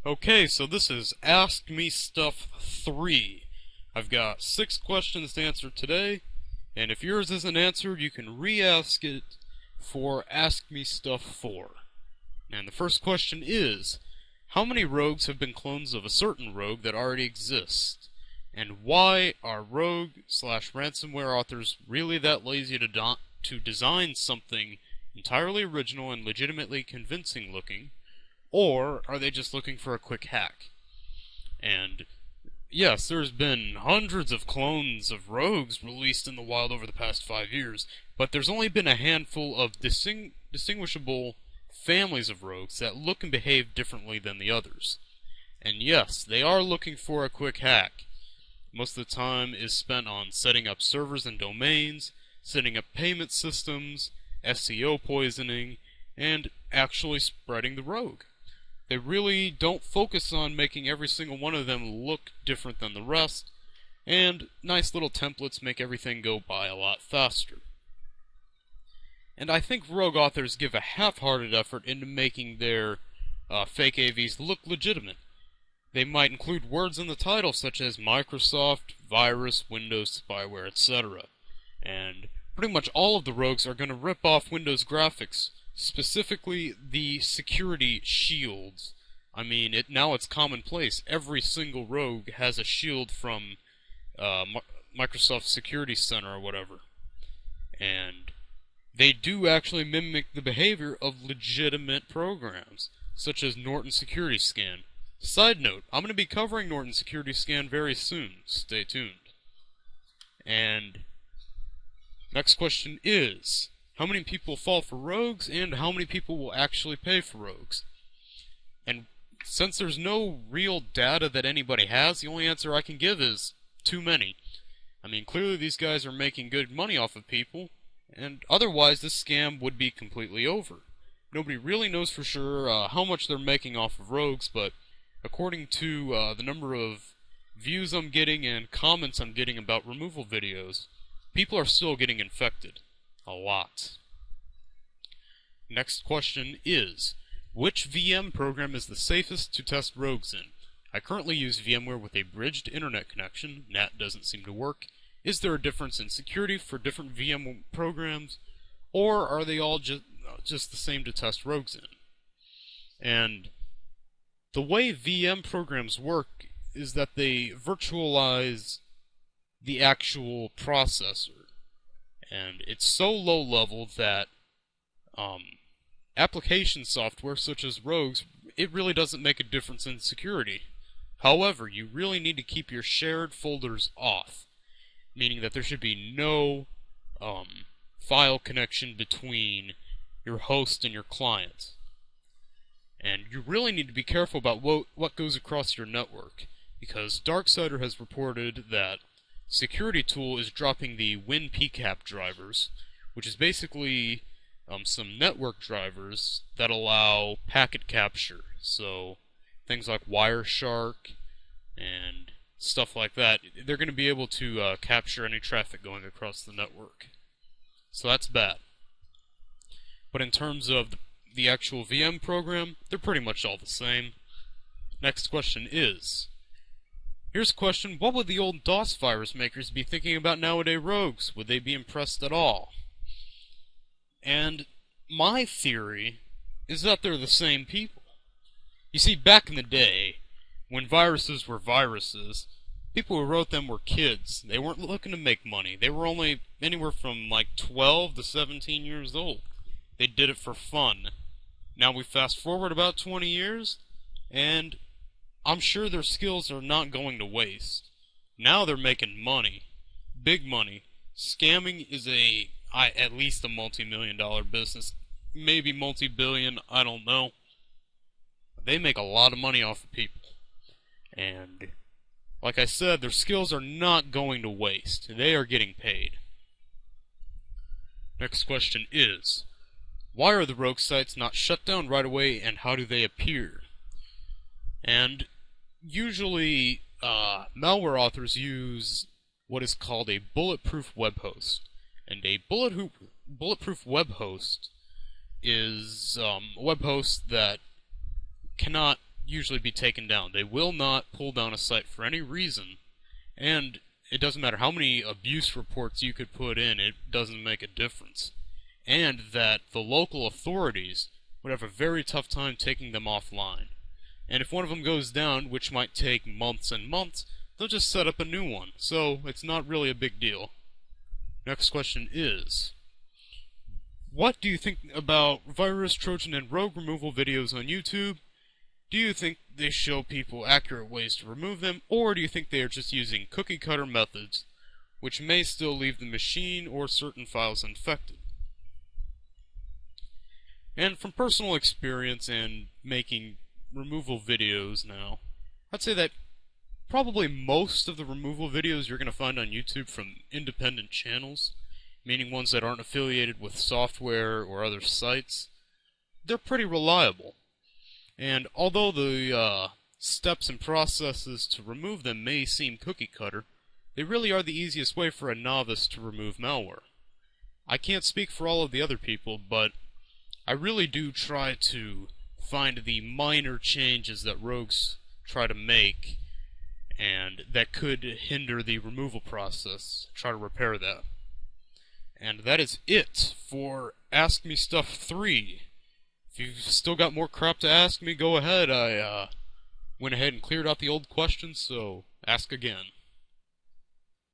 Okay, so this is Ask Me Stuff 3. I've got 6 questions to answer today, and if yours isn't answered, you can re-ask it for Ask Me Stuff 4. And the first question is, how many rogues have been clones of a certain rogue that already exists? And why are rogue/ransomware authors really that lazy to design something entirely original and legitimately convincing looking? Or are they just looking for a quick hack? And yes, there's been hundreds of clones of rogues released in the wild over the past 5 years, but there's only been a handful of distinguishable families of rogues that look and behave differently than the others. And yes, they are looking for a quick hack. Most of the time is spent on setting up servers and domains, setting up payment systems, SEO poisoning, and actually spreading the rogue. They really don't focus on making every single one of them look different than the rest, and nice little templates make everything go by a lot faster. And I think rogue authors give a half-hearted effort into making their fake AVs look legitimate. They might include words in the title such as Microsoft, virus, Windows spyware, etc. And pretty much all of the rogues are going to rip off Windows graphics, specifically the security shields. I mean, now it's commonplace. Every single rogue has a shield from Microsoft Security Center or whatever. And they do actually mimic the behavior of legitimate programs, such as Norton Security Scan. Side note, I'm going to be covering Norton Security Scan very soon. Stay tuned. And next question is, how many people fall for rogues, and how many people will actually pay for rogues? And since there's no real data that anybody has, the only answer I can give is too many. I mean, clearly these guys are making good money off of people, and otherwise this scam would be completely over. Nobody really knows for sure how much they're making off of rogues, but according to the number of views I'm getting and comments I'm getting about removal videos, people are still getting infected. A lot. Next question is, which VM program is the safest to test rogues in? I currently use VMware with a bridged internet connection. NAT doesn't seem to work. Is there a difference in security for different VM programs, or are they all just the same to test rogues in? And the way VM programs work is that they virtualize the actual processor. And it's so low level that application software such as rogues, it really doesn't make a difference in security. However, you really need to keep your shared folders off, meaning that there should be no file connection between your host and your client. And you really need to be careful about what goes across your network, because Darksider has reported that SecurityTool is dropping the WinPCAP drivers, which is basically some network drivers that allow packet capture. So things like Wireshark and stuff like that, they're going to be able to capture any traffic going across the network. So that's bad. But in terms of the actual VM program, they're pretty much all the same. Next question is, here's a question, what would the old DOS virus makers be thinking about nowadays rogues? Would they be impressed at all? And my theory is that they're the same people. You see, back in the day, when viruses were viruses, people who wrote them were kids. They weren't looking to make money. They were only anywhere from like 12 to 17 years old. They did it for fun. Now we fast forward about 20 years, and I'm sure their skills are not going to waste. Now they're making money. Big money. Scamming is at least a multi-million-dollar business. Maybe multi-billion, I don't know. They make a lot of money off of people. And, like I said, their skills are not going to waste. They are getting paid. Next question is, why are the rogue sites not shut down right away, and how do they appear? And usually, malware authors use what is called a bulletproof web host. And a bulletproof web host is a web host that cannot usually be taken down. They will not pull down a site for any reason, and it doesn't matter how many abuse reports you could put in, it doesn't make a difference. And that the local authorities would have a very tough time taking them offline. And if one of them goes down, which might take months and months, they'll just set up a new one, so it's not really a big deal. Next question is, what do you think about virus, Trojan, and rogue removal videos on YouTube? Do you think they show people accurate ways to remove them, or do you think they are just using cookie-cutter methods, which may still leave the machine or certain files infected? And from personal experience and making removal videos now, I'd say that probably most of the removal videos you're going to find on YouTube from independent channels, meaning ones that aren't affiliated with software or other sites, they're pretty reliable. And although the steps and processes to remove them may seem cookie-cutter, they really are the easiest way for a novice to remove malware. I can't speak for all of the other people, but I really do try to find the minor changes that rogues try to make and that could hinder the removal process, try to repair that. And that is it for Ask Me Stuff 3. If you've still got more crap to ask me, go ahead. I went ahead and cleared out the old questions, so ask again.